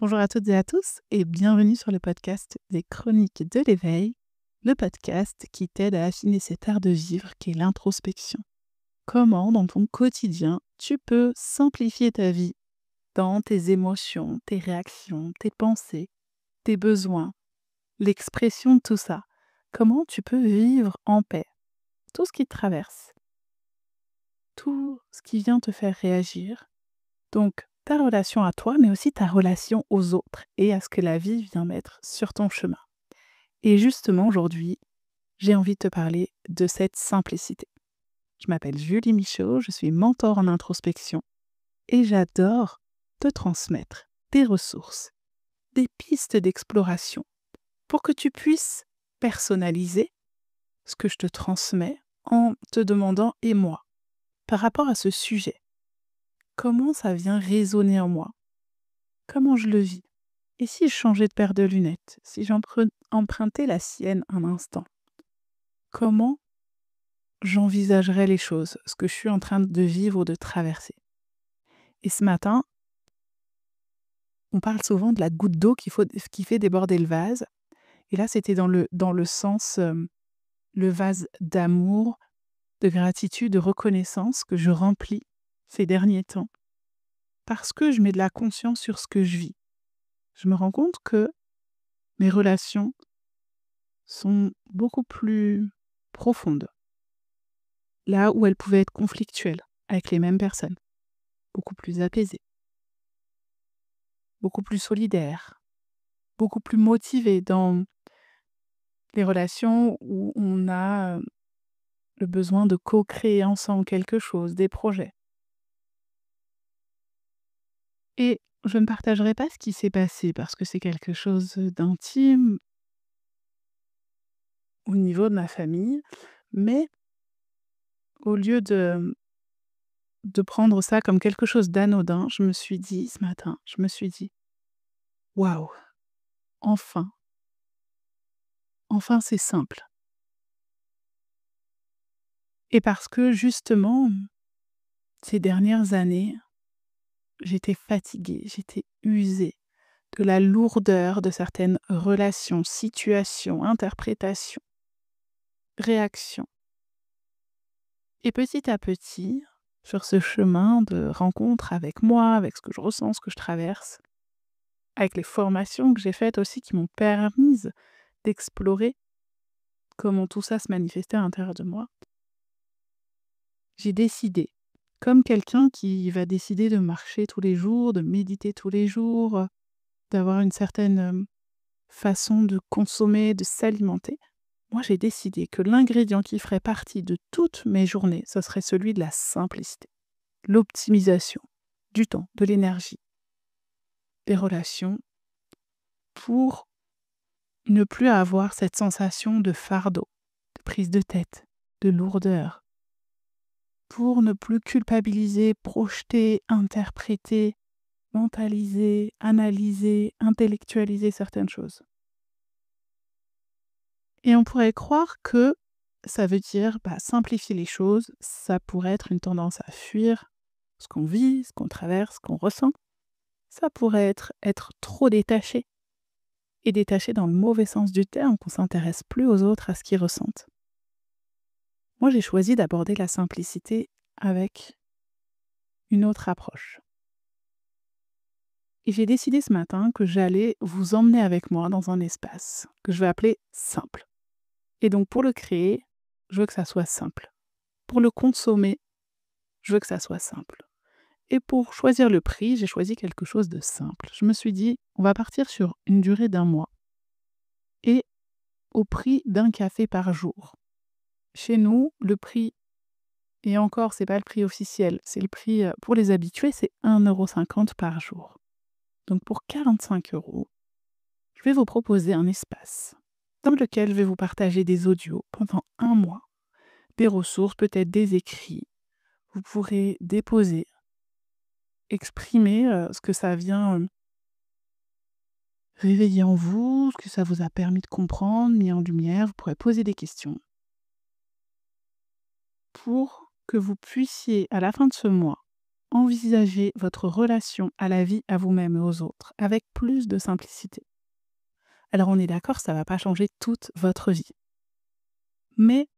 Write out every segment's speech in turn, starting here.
Bonjour à toutes et à tous et bienvenue sur le podcast des Chroniques de l'éveil, le podcast qui t'aide à affiner cet art de vivre qu'est l'introspection. Comment, dans ton quotidien, tu peux simplifier ta vie dans tes émotions, tes réactions, tes pensées, tes besoins, l'expression de tout ça. Comment tu peux vivre en paix, tout ce qui te traverse, tout ce qui vient te faire réagir. Donc, ta relation à toi, mais aussi ta relation aux autres et à ce que la vie vient mettre sur ton chemin. Et justement, aujourd'hui, j'ai envie de te parler de cette simplicité. Je m'appelle Julie Michaud, je suis mentor en introspection et j'adore te transmettre des ressources, des pistes d'exploration pour que tu puisses personnaliser ce que je te transmets en te demandant « et moi ?» par rapport à ce sujet. Comment ça vient résonner en moi? Comment je le vis? Et si je changeais de paire de lunettes? Si j'empruntais la sienne un instant? Comment j'envisagerais les choses, ce que je suis en train de vivre ou de traverser? Et ce matin, on parle souvent de la goutte d'eau qui fait déborder le vase. Et là, c'était dans le sens, le vase d'amour, de gratitude, de reconnaissance que je remplis ces derniers temps. Parce que je mets de la conscience sur ce que je vis. Je me rends compte que mes relations sont beaucoup plus profondes, là où elles pouvaient être conflictuelles avec les mêmes personnes, beaucoup plus apaisées, beaucoup plus solidaires, beaucoup plus motivées dans les relations où on a le besoin de co-créer ensemble quelque chose, des projets. Et je ne partagerai pas ce qui s'est passé parce que c'est quelque chose d'intime au niveau de ma famille, mais au lieu de prendre ça comme quelque chose d'anodin, je me suis dit ce matin, waouh, enfin, enfin c'est simple. Et parce que justement, ces dernières années, j'étais fatiguée, j'étais usée de la lourdeur de certaines relations, situations, interprétations, réactions. Et petit à petit, sur ce chemin de rencontre avec moi, avec ce que je ressens, ce que je traverse, avec les formations que j'ai faites aussi qui m'ont permises d'explorer comment tout ça se manifestait à l'intérieur de moi, j'ai décidé, comme quelqu'un qui va décider de marcher tous les jours, de méditer tous les jours, d'avoir une certaine façon de consommer, de s'alimenter, moi j'ai décidé que l'ingrédient qui ferait partie de toutes mes journées, ce serait celui de la simplicité, l'optimisation du temps, de l'énergie, des relations, pour ne plus avoir cette sensation de fardeau, de prise de tête, de lourdeur, pour ne plus culpabiliser, projeter, interpréter, mentaliser, analyser, intellectualiser certaines choses. Et on pourrait croire que ça veut dire simplifier les choses, ça pourrait être une tendance à fuir ce qu'on vit, ce qu'on traverse, ce qu'on ressent. Ça pourrait être trop détaché, et détaché dans le mauvais sens du terme, qu'on s'intéresse plus aux autres, à ce qu'ils ressentent. Moi, j'ai choisi d'aborder la simplicité avec une autre approche. Et j'ai décidé ce matin que j'allais vous emmener avec moi dans un espace que je vais appeler simple. Et donc pour le créer, je veux que ça soit simple. Pour le consommer, je veux que ça soit simple. Et pour choisir le prix, j'ai choisi quelque chose de simple. Je me suis dit, on va partir sur une durée d'1 mois et au prix d'1 café par jour. Chez nous, le prix, et encore, c'est pas le prix officiel, c'est le prix pour les habitués, c'est 1,50 € par jour. Donc pour 45 €, je vais vous proposer un espace dans lequel je vais vous partager des audios pendant 1 mois, des ressources, peut-être des écrits. Vous pourrez déposer, exprimer ce que ça vient réveiller en vous, ce que ça vous a permis de comprendre, mis en lumière. Vous pourrez poser des questions pour que vous puissiez, à la fin de ce mois, envisagez votre relation à la vie, à vous-même et aux autres avec plus de simplicité. Alors on est d'accord, ça ne va pas changer toute votre vie. Mais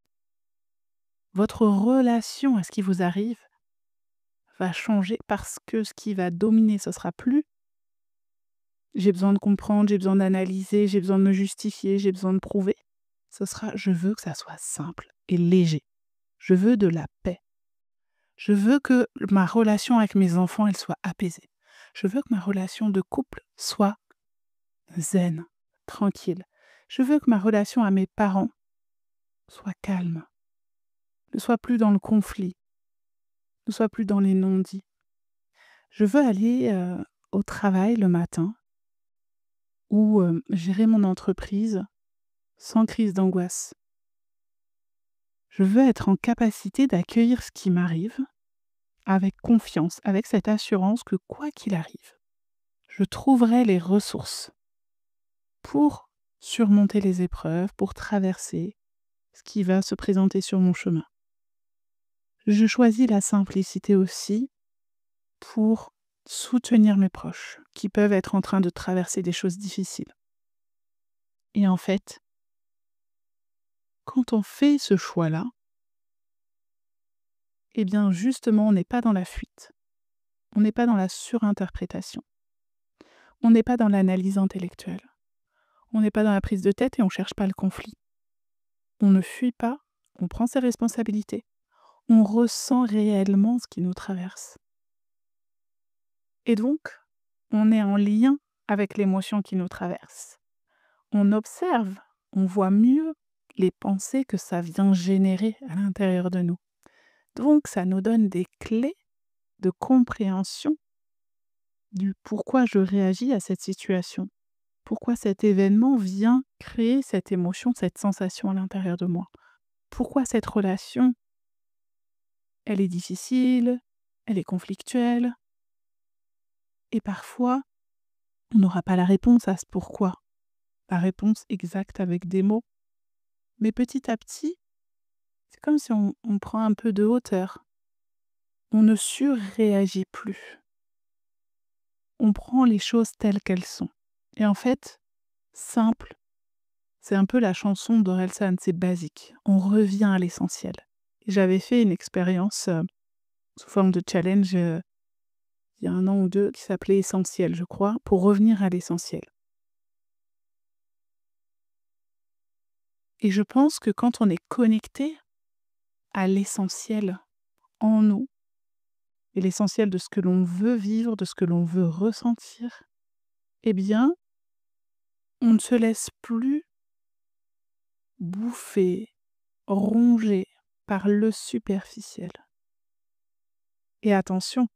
votre relation à ce qui vous arrive va changer parce que ce qui va dominer, ce sera plus j'ai besoin de comprendre, j'ai besoin d'analyser, j'ai besoin de me justifier, j'ai besoin de prouver. Ce sera je veux que ça soit simple et léger. Je veux de la paix. Je veux que ma relation avec mes enfants, elle soit apaisée. Je veux que ma relation de couple soit zen, tranquille. Je veux que ma relation à mes parents soit calme, ne soit plus dans le conflit, ne soit plus dans les non-dits. Je veux aller au travail le matin ou gérer mon entreprise sans crise d'angoisse. Je veux être en capacité d'accueillir ce qui m'arrive avec confiance, avec cette assurance que quoi qu'il arrive, je trouverai les ressources pour surmonter les épreuves, pour traverser ce qui va se présenter sur mon chemin. Je choisis la simplicité aussi pour soutenir mes proches qui peuvent être en train de traverser des choses difficiles. Et en fait, quand on fait ce choix-là, eh bien justement, on n'est pas dans la fuite, on n'est pas dans la surinterprétation, on n'est pas dans l'analyse intellectuelle, on n'est pas dans la prise de tête et on ne cherche pas le conflit. On ne fuit pas, on prend ses responsabilités, on ressent réellement ce qui nous traverse. Et donc, on est en lien avec l'émotion qui nous traverse. On observe, on voit mieux les pensées que ça vient générer à l'intérieur de nous. Donc, ça nous donne des clés de compréhension du pourquoi je réagis à cette situation. Pourquoi cet événement vient créer cette émotion, cette sensation à l'intérieur de moi. Pourquoi cette relation, elle est difficile, elle est conflictuelle. Et parfois, on n'aura pas la réponse à ce pourquoi. La réponse exacte avec des mots. Mais petit à petit, c'est comme si on prend un peu de hauteur. On ne surréagit plus. On prend les choses telles qu'elles sont. Et en fait, simple, c'est un peu la chanson d'Orelsan, c'est basique. On revient à l'essentiel. Et j'avais fait une expérience sous forme de challenge il y a 1 an ou 2 qui s'appelait Essentiel, je crois, pour revenir à l'essentiel. Et je pense que quand on est connecté à l'essentiel en nous, et l'essentiel de ce que l'on veut vivre, de ce que l'on veut ressentir, eh bien, on ne se laisse plus bouffer, ronger par le superficiel. Et attention,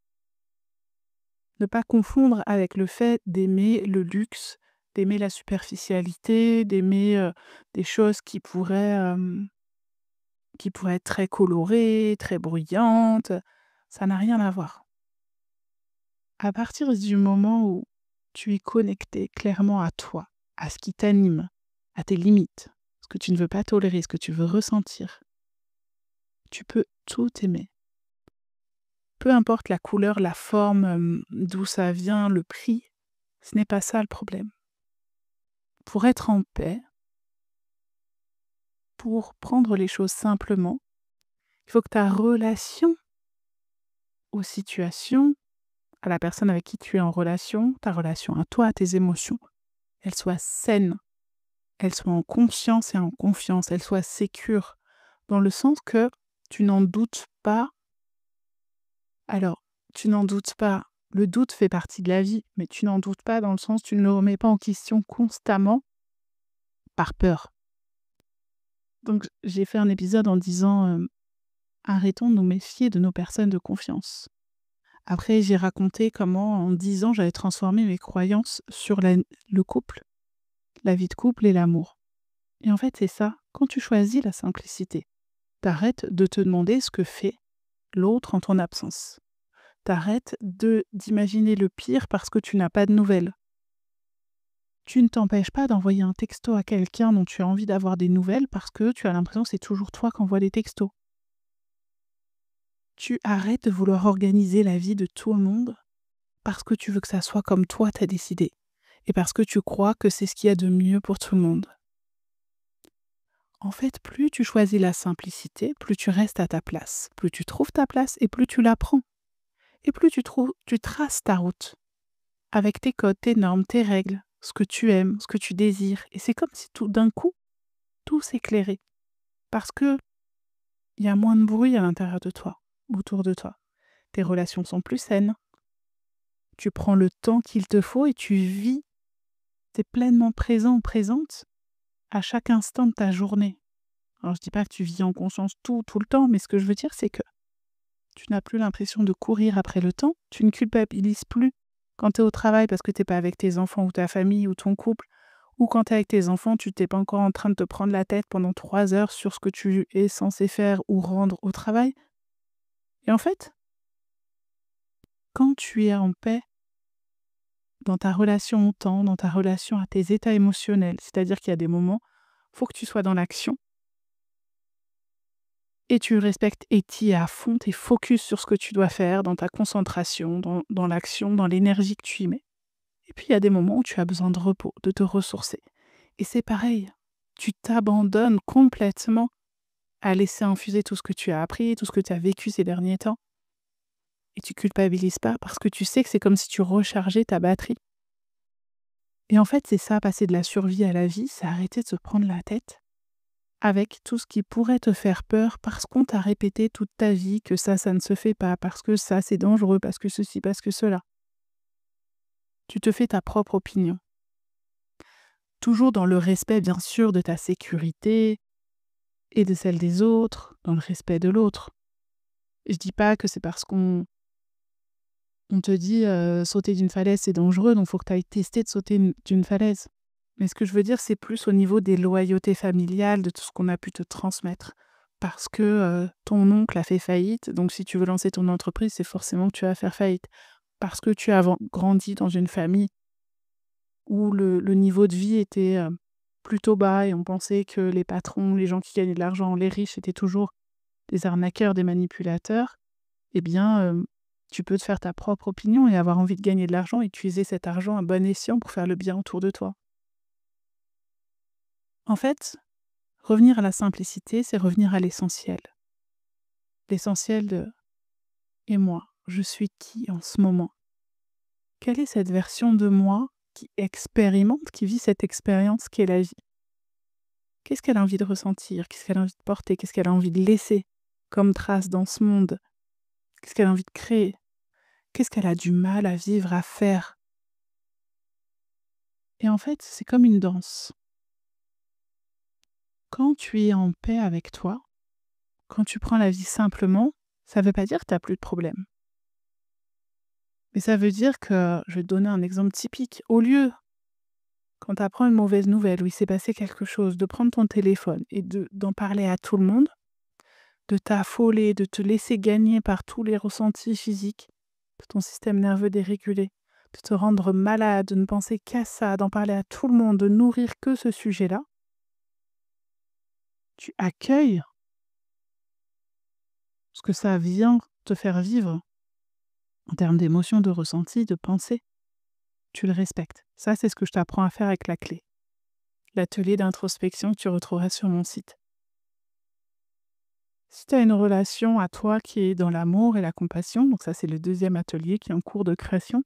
ne pas confondre avec le fait d'aimer le luxe, d'aimer la superficialité, d'aimer des choses qui pourraient être très colorées, très bruyantes. Ça n'a rien à voir. À partir du moment où tu es connecté clairement à toi, à ce qui t'anime, à tes limites, ce que tu ne veux pas tolérer, ce que tu veux ressentir, tu peux tout aimer. Peu importe la couleur, la forme, d'où ça vient, le prix, ce n'est pas ça le problème. Pour être en paix, pour prendre les choses simplement, il faut que ta relation aux situations, à la personne avec qui tu es en relation, ta relation à toi, à tes émotions, elle soit saine, elle soit en conscience et en confiance, elle soit sécure, dans le sens que tu n'en doutes pas. Alors, tu n'en doutes pas, le doute fait partie de la vie, mais tu n'en doutes pas dans le sens tu ne le remets pas en question constamment par peur. Donc j'ai fait un épisode en disant arrêtons de nous méfier de nos personnes de confiance. Après, j'ai raconté comment en 10 ans, j'avais transformé mes croyances sur le couple, la vie de couple et l'amour. Et en fait, c'est ça, quand tu choisis la simplicité, t'arrêtes de te demander ce que fait l'autre en ton absence. T'arrêtes d'imaginer le pire parce que tu n'as pas de nouvelles. Tu ne t'empêches pas d'envoyer un texto à quelqu'un dont tu as envie d'avoir des nouvelles parce que tu as l'impression que c'est toujours toi qui envoie des textos. Tu arrêtes de vouloir organiser la vie de tout le monde parce que tu veux que ça soit comme toi t'as décidé et parce que tu crois que c'est ce qu'il y a de mieux pour tout le monde. En fait, plus tu choisis la simplicité, plus tu restes à ta place, plus tu trouves ta place et plus tu la prends. Et plus tu traces ta route avec tes codes, tes normes, tes règles, ce que tu aimes, ce que tu désires. Et c'est comme si tout d'un coup, tout s'éclairait. Parce que il y a moins de bruit à l'intérieur de toi, autour de toi. Tes relations sont plus saines. Tu prends le temps qu'il te faut et tu vis, tu es pleinement présent ou présente à chaque instant de ta journée. Alors je dis pas que tu vis en conscience tout le temps, mais ce que je veux dire, c'est que tu n'as plus l'impression de courir après le temps, tu ne culpabilises plus quand tu es au travail parce que tu n'es pas avec tes enfants ou ta famille ou ton couple, ou quand tu es avec tes enfants, tu n'es pas encore en train de te prendre la tête pendant 3 heures sur ce que tu es censé faire ou rendre au travail. Et en fait, quand tu es en paix dans ta relation au temps, dans ta relation à tes états émotionnels, c'est-à-dire qu'il y a des moments, il faut que tu sois dans l'action, et tu respectes et tu es à fond, tu es focus sur ce que tu dois faire, dans ta concentration, dans l'action, dans l'énergie que tu y mets. Et puis il y a des moments où tu as besoin de repos, de te ressourcer. Et c'est pareil, tu t'abandonnes complètement à laisser infuser tout ce que tu as appris, tout ce que tu as vécu ces derniers temps. Et tu culpabilises pas parce que tu sais que c'est comme si tu rechargeais ta batterie. Et en fait, c'est ça, passer de la survie à la vie, c'est arrêter de se prendre la tête avec tout ce qui pourrait te faire peur parce qu'on t'a répété toute ta vie que ça ne se fait pas, parce que ça, c'est dangereux, parce que ceci, parce que cela. Tu te fais ta propre opinion. Toujours dans le respect, bien sûr, de ta sécurité et de celle des autres, dans le respect de l'autre. Je dis pas que c'est parce qu'on te dit sauter d'une falaise, c'est dangereux, donc il faut que tu ailles tester de sauter d'une falaise. Mais ce que je veux dire, c'est plus au niveau des loyautés familiales, de tout ce qu'on a pu te transmettre. Parce que ton oncle a fait faillite, donc si tu veux lancer ton entreprise, c'est forcément que tu vas faire faillite. Parce que tu as grandi dans une famille où le niveau de vie était plutôt bas et on pensait que les patrons, les gens qui gagnaient de l'argent, les riches, étaient toujours des arnaqueurs, des manipulateurs, eh bien, tu peux te faire ta propre opinion et avoir envie de gagner de l'argent et utiliser cet argent à bon escient pour faire le bien autour de toi. En fait, revenir à la simplicité, c'est revenir à l'essentiel. L'essentiel de «Et moi, je suis qui en ce moment? Quelle est cette version de moi qui expérimente, qui vit cette expérience qu'est la vie? Qu'est-ce qu'elle a envie de ressentir? Qu'est-ce qu'elle a envie de porter? Qu'est-ce qu'elle a envie de laisser comme trace dans ce monde? Qu'est-ce qu'elle a envie de créer? Qu'est-ce qu'elle a du mal à vivre, à faire?» Et en fait, c'est comme une danse. Quand tu es en paix avec toi, quand tu prends la vie simplement, ça ne veut pas dire que tu as plus de problèmes. Mais ça veut dire que, je vais te donner un exemple typique, au lieu, quand tu apprends une mauvaise nouvelle ou il s'est passé quelque chose, de prendre ton téléphone et d'en parler à tout le monde, de t'affoler, de te laisser gagner par tous les ressentis physiques, de ton système nerveux dérégulé, de te rendre malade, de ne penser qu'à ça, d'en parler à tout le monde, de nourrir que ce sujet-là, tu accueilles ce que ça vient te faire vivre en termes d'émotions, de ressentis, de pensées. Tu le respectes. Ça, c'est ce que je t'apprends à faire avec la clé. L'atelier d'introspection que tu retrouveras sur mon site. Si tu as une relation à toi qui est dans l'amour et la compassion, donc ça c'est le deuxième atelier qui est en cours de création,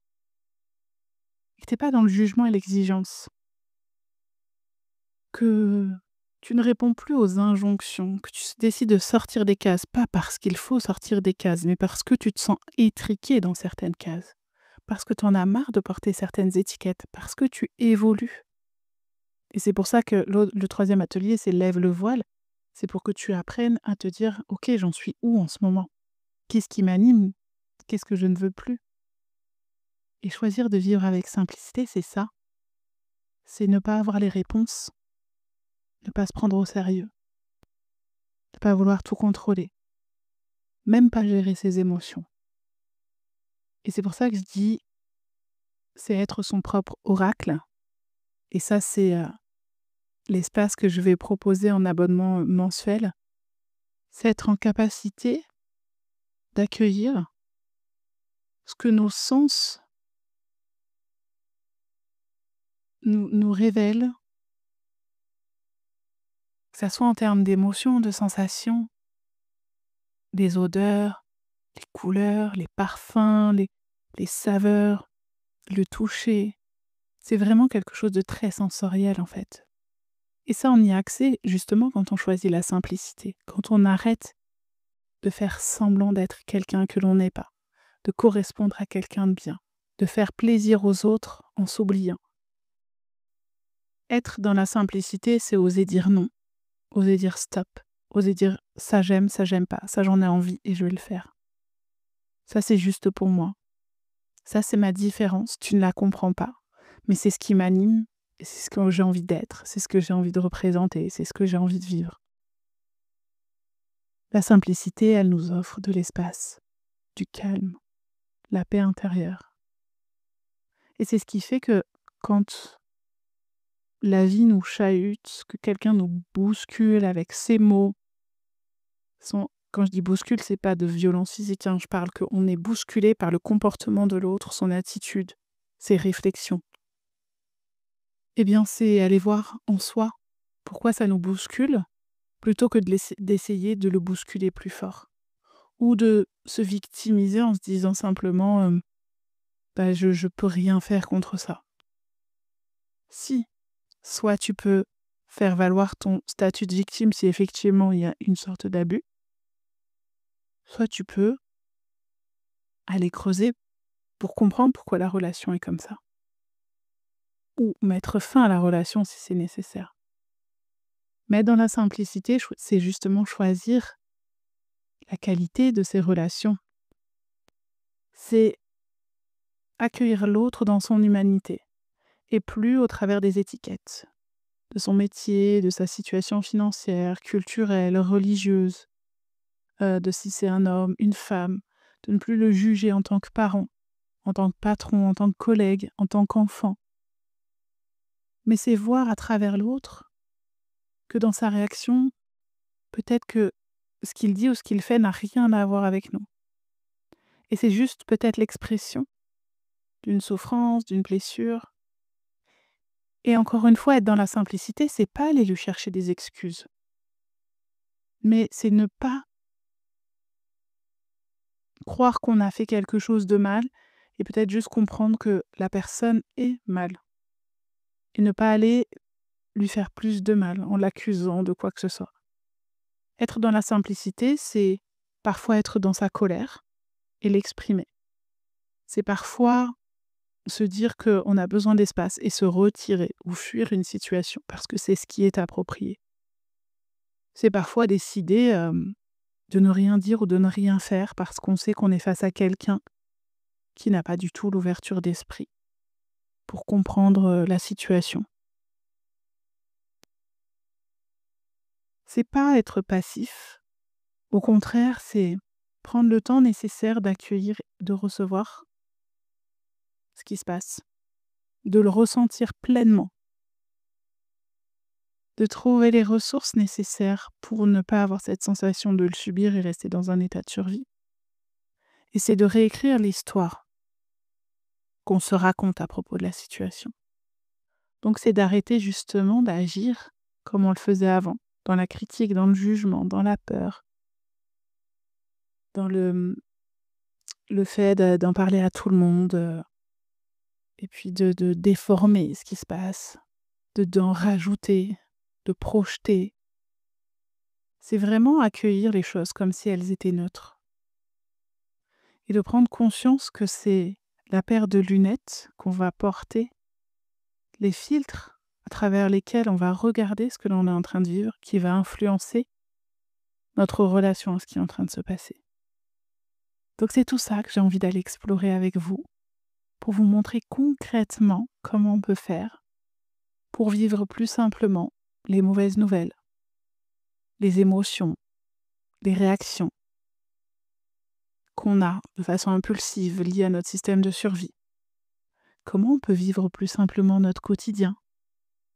et que tu n'es pas dans le jugement et l'exigence, que tu ne réponds plus aux injonctions, que tu décides de sortir des cases, pas parce qu'il faut sortir des cases, mais parce que tu te sens étriqué dans certaines cases, parce que tu en as marre de porter certaines étiquettes, parce que tu évolues. Et c'est pour ça que le troisième atelier, c'est lève le voile. C'est pour que tu apprennes à te dire, ok, j'en suis où en ce moment? Qu'est-ce qui m'anime? Qu'est-ce que je ne veux plus? Et choisir de vivre avec simplicité, c'est ça. C'est ne pas avoir les réponses, ne pas se prendre au sérieux, ne pas vouloir tout contrôler, même pas gérer ses émotions. Et c'est pour ça que je dis, c'est être son propre oracle. Et ça, c'est l'espace que je vais proposer en abonnement mensuel. C'est être en capacité d'accueillir ce que nos sens nous révèlent, que ça soit en termes d'émotions, de sensations, des odeurs, les couleurs, les parfums, les saveurs, le toucher. C'est vraiment quelque chose de très sensoriel en fait. Et ça, on y a accès justement quand on choisit la simplicité, quand on arrête de faire semblant d'être quelqu'un que l'on n'est pas, de correspondre à quelqu'un de bien, de faire plaisir aux autres en s'oubliant. Être dans la simplicité, c'est oser dire non, oser dire stop, oser dire ça j'aime pas, ça j'en ai envie et je vais le faire. Ça c'est juste pour moi. Ça c'est ma différence, tu ne la comprends pas, mais c'est ce qui m'anime, et c'est ce que j'ai envie d'être, c'est ce que j'ai envie de représenter, c'est ce que j'ai envie de vivre. La simplicité, elle nous offre de l'espace, du calme, la paix intérieure. Et c'est ce qui fait que quand la vie nous chahute, que quelqu'un nous bouscule avec ses mots, quand je dis bouscule, c'est pas de violence physique, hein, je parle qu'on est bousculé par le comportement de l'autre, son attitude, ses réflexions. Eh bien, c'est aller voir en soi pourquoi ça nous bouscule, plutôt que d'essayer de le bousculer plus fort. Ou de se victimiser en se disant simplement je peux rien faire contre ça. Si, soit tu peux faire valoir ton statut de victime si effectivement il y a une sorte d'abus, soit tu peux aller creuser pour comprendre pourquoi la relation est comme ça. Ou mettre fin à la relation si c'est nécessaire. Mais dans la simplicité, c'est justement choisir la qualité de ces relations. C'est accueillir l'autre dans son humanité, et plus au travers des étiquettes, de son métier, de sa situation financière, culturelle, religieuse, de si c'est un homme, une femme, de ne plus le juger en tant que parent, en tant que patron, en tant que collègue, en tant qu'enfant. Mais c'est voir à travers l'autre que dans sa réaction, peut-être que ce qu'il dit ou ce qu'il fait n'a rien à voir avec nous. Et c'est juste peut-être l'expression d'une souffrance, d'une blessure. Et encore une fois, être dans la simplicité, c'est pas aller lui chercher des excuses. Mais c'est ne pas croire qu'on a fait quelque chose de mal et peut-être juste comprendre que la personne est mal. Et ne pas aller lui faire plus de mal en l'accusant de quoi que ce soit. Être dans la simplicité, c'est parfois être dans sa colère et l'exprimer. C'est parfois se dire qu'on a besoin d'espace et se retirer ou fuir une situation parce que c'est ce qui est approprié. C'est parfois décider de ne rien dire ou de ne rien faire parce qu'on sait qu'on est face à quelqu'un qui n'a pas du tout l'ouverture d'esprit pour comprendre la situation. C'est pas être passif. Au contraire, c'est prendre le temps nécessaire d'accueillir, de recevoir ce qui se passe, de le ressentir pleinement, de trouver les ressources nécessaires pour ne pas avoir cette sensation de le subir et rester dans un état de survie. Et c'est de réécrire l'histoire qu'on se raconte à propos de la situation. Donc c'est d'arrêter justement d'agir comme on le faisait avant, dans la critique, dans le jugement, dans la peur, dans le fait d'en parler à tout le monde, et puis de déformer ce qui se passe, d'en rajouter, de projeter. C'est vraiment accueillir les choses comme si elles étaient neutres. Et de prendre conscience que c'est la paire de lunettes qu'on va porter, les filtres à travers lesquels on va regarder ce que l'on est en train de vivre, qui va influencer notre relation à ce qui est en train de se passer. Donc c'est tout ça que j'ai envie d'aller explorer avec vous, pour vous montrer concrètement comment on peut faire pour vivre plus simplement les mauvaises nouvelles, les émotions, les réactions qu'on a de façon impulsive liées à notre système de survie. Comment on peut vivre plus simplement notre quotidien,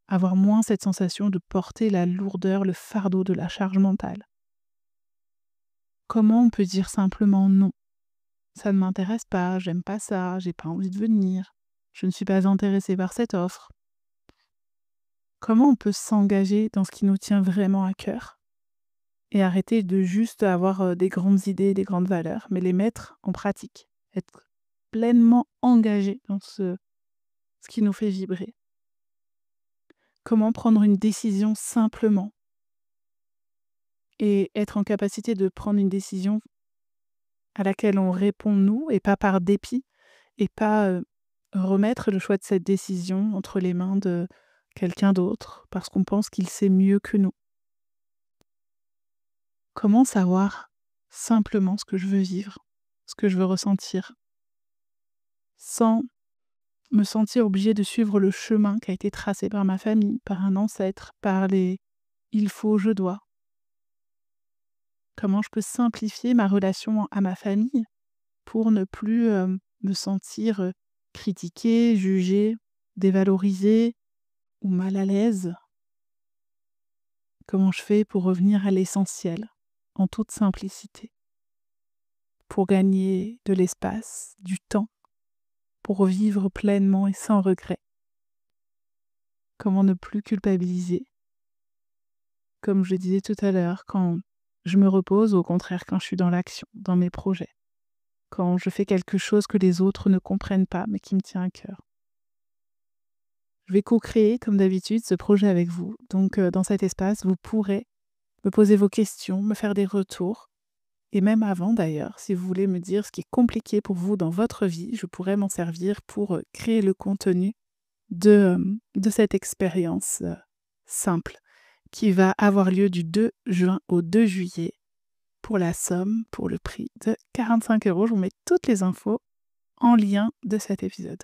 avoir moins cette sensation de porter la lourdeur, le fardeau de la charge mentale. Comment on peut dire simplement non? Ça ne m'intéresse pas, j'aime pas ça, j'ai pas envie de venir, je ne suis pas intéressée par cette offre. Comment on peut s'engager dans ce qui nous tient vraiment à cœur et arrêter de juste avoir des grandes idées, des grandes valeurs, mais les mettre en pratique, être pleinement engagé dans ce qui nous fait vibrer. Comment prendre une décision simplement et être en capacité de prendre une décision à laquelle on répond nous et pas par dépit et pas remettre le choix de cette décision entre les mains de quelqu'un d'autre parce qu'on pense qu'il sait mieux que nous. Comment savoir simplement ce que je veux vivre, ce que je veux ressentir, sans me sentir obligée de suivre le chemin qui a été tracé par ma famille, par un ancêtre, par les il faut, je dois. Comment je peux simplifier ma relation à ma famille pour ne plus me sentir critiquée, jugée, dévalorisée ou mal à l'aise. Comment je fais pour revenir à l'essentiel, en toute simplicité, pour gagner de l'espace, du temps, pour vivre pleinement et sans regret. Comment ne plus culpabiliser, comme je disais tout à l'heure, quand je me repose, au contraire quand je suis dans l'action, dans mes projets, quand je fais quelque chose que les autres ne comprennent pas mais qui me tient à cœur. Je vais co-créer, comme d'habitude, ce projet avec vous. Donc, dans cet espace, vous pourrez me poser vos questions, me faire des retours. Et même avant, d'ailleurs, si vous voulez me dire ce qui est compliqué pour vous dans votre vie, je pourrais m'en servir pour créer le contenu de cette expérience simple qui va avoir lieu du 2 juin au 2 juillet pour la somme, pour le prix de 45 €. Je vous mets toutes les infos en lien de cet épisode.